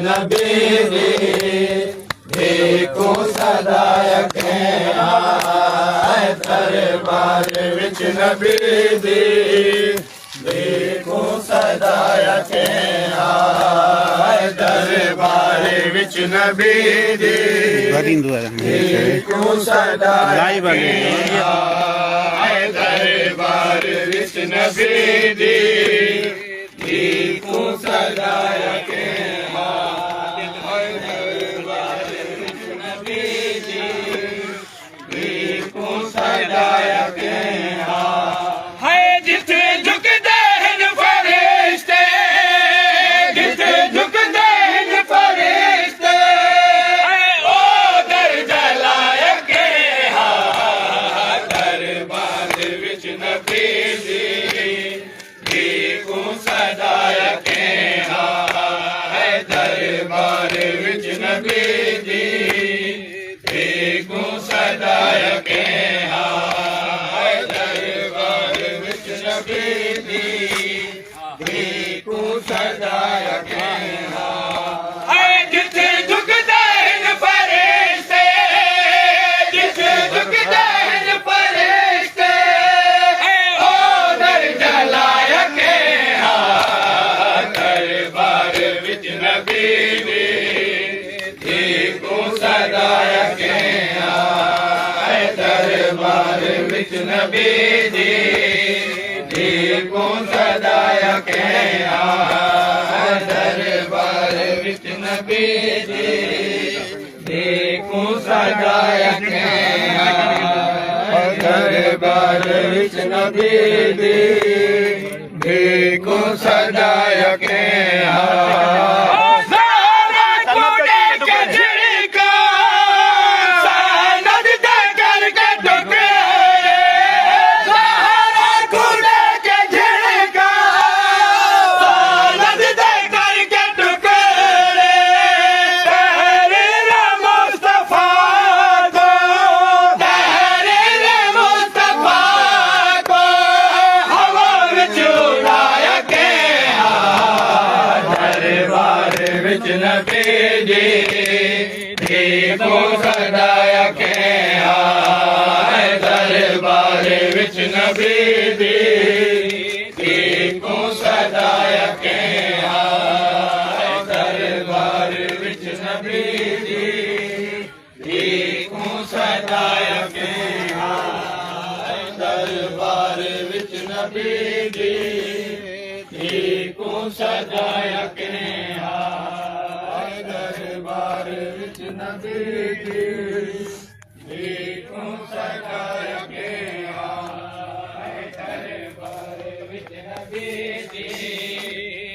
नबी दी देखो सदाय के आए दरबार विच नबी दी देखो सदाय के आए दरबार विच नबी दी देखो सदाय के आए दरबार विच नबी दी देखो सदाय के नबी दी देखो सदाय के आए दरबार विच नबी दी देखो सदाय के आए दरबार विच नबी दी देखो सदाय के आए देखो सदाय के आए दरबार विच नबी दी देखो सदाय के आए दरबार विच नबी दी देखो सदाय के आए दरबार विच नबी दी देखो सदाय के दरबार विच नबी दी देखो सदाय के आए दरबार विच नबी दी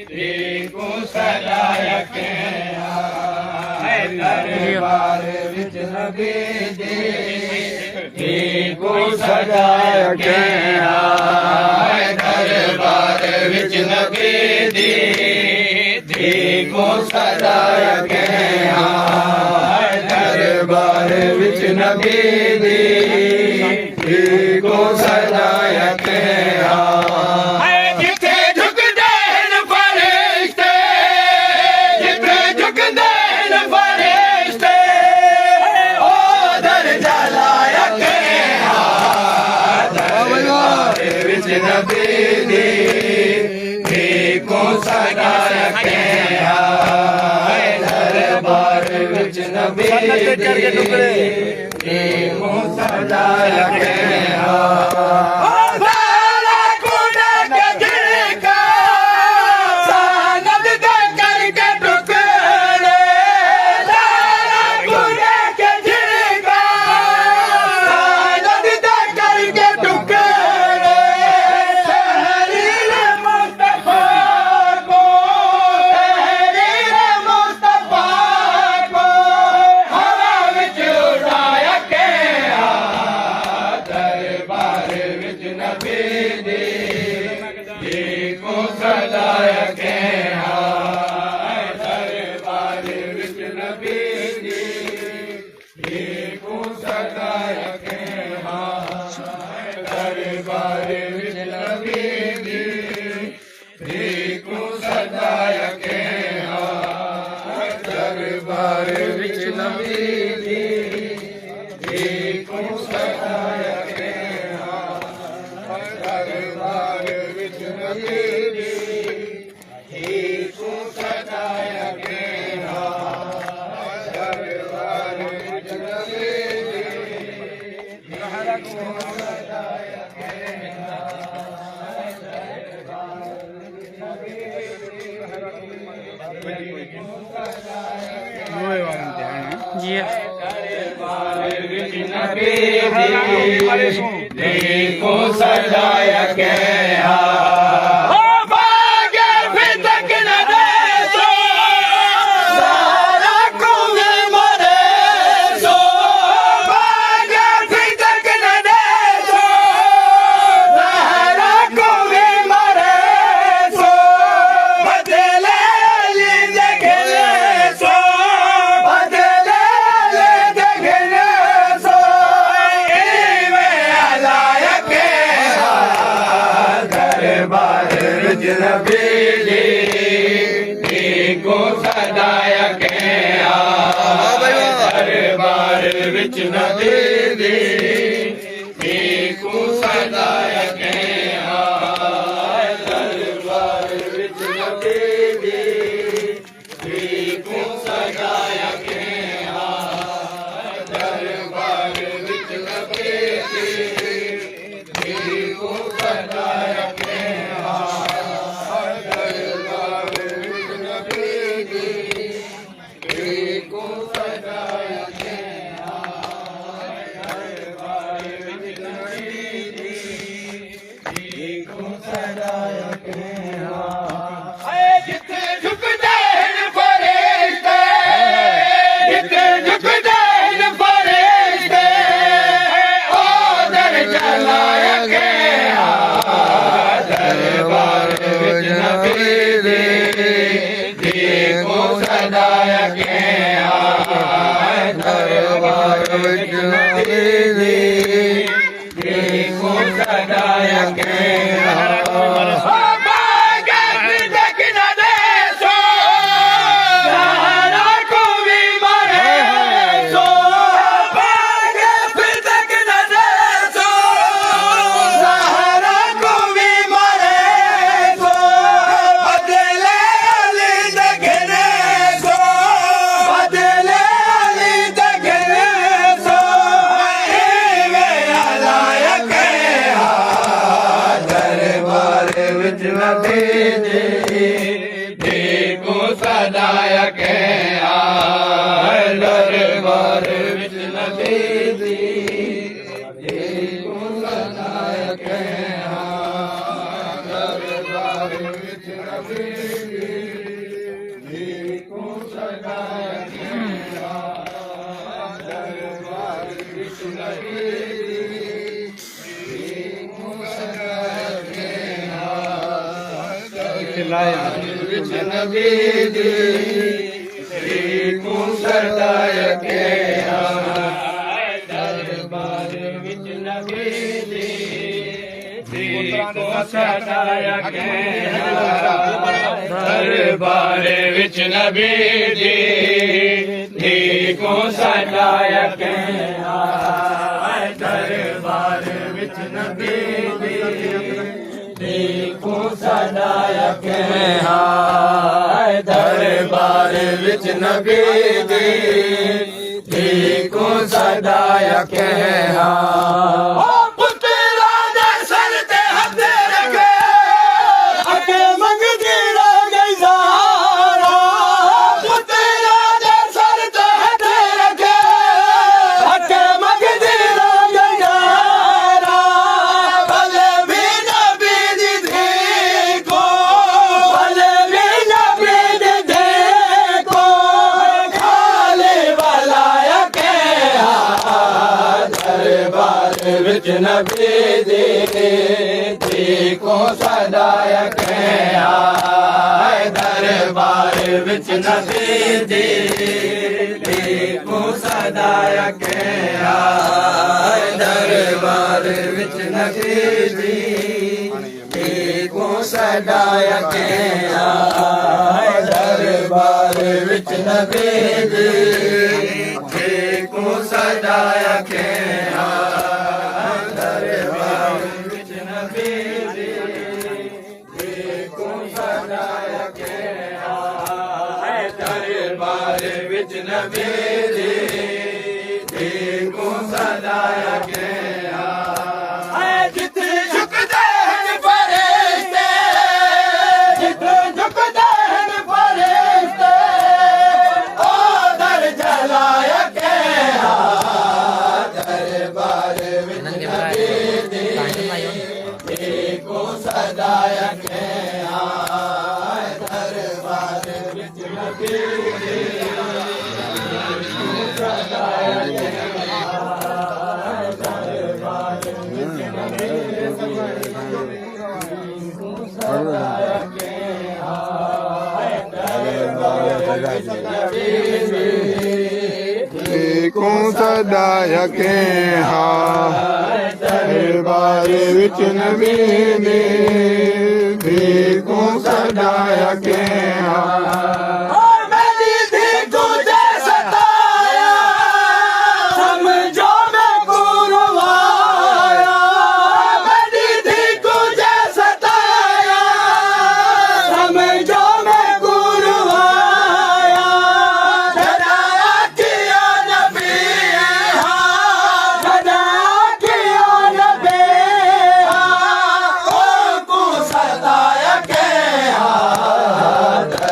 देखो सदाय के आए दरबार विच नबी दी देखो सदाय के आए दरबार विच नबी दी देखो सदाय के आए दरबार विच नबी दी देखो सदाय के आए जिथे झुकदे न फरिश्ते जिथे झुकदे न फरिश्ते ओ दरजा लायक के आए दरबार विच नबी दी देखो सदाय के आए दरबार विच नबी दी देखो सदाय के आए नबी जी देखो सजाया के को सजाया के दरबार विच नबी को सजाया के दरबार विच नबी को सजाया के दरबार विच नबी को सजाया के देखो सजाया के दरबार विच नबी देखो सजाया के दरबार विच नबी देखो सजाया के दरबार विच नबी नबी को सजाया के दरबार विच नबी को सजाया के दरबार विच नबी को सजाया के दरबार विच नबी देखो सजाया के दरबार विच नबी देखो सजाया के विच नबी देखो सजाया के दरबार विच नबी देखो सजाया के दरबार विच नबी देखो सजाया के दरबार विच नबी देखो सजाया के दरबार विच नबी देखो सजाया के को सदाया के हाँ दरबार विच नबी दे को सदाया के हाँ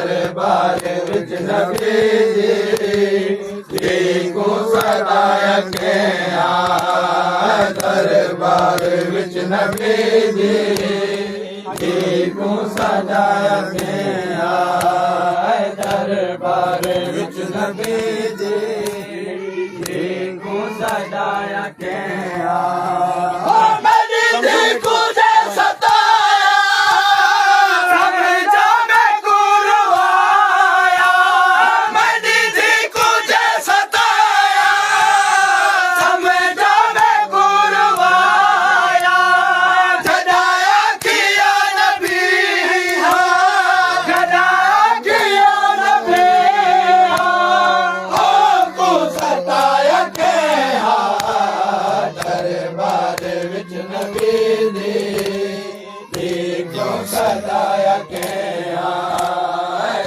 दरबार विच नबी दी को सजाया के दरबार विच नबी दी को सजाया के सदाया के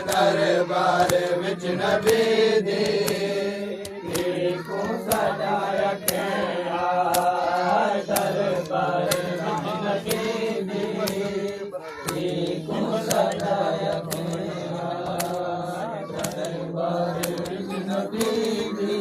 दरबार विच नबी दी को सदाया के दरबार विच नबी दी को सदाया के दरबार विच नबी दी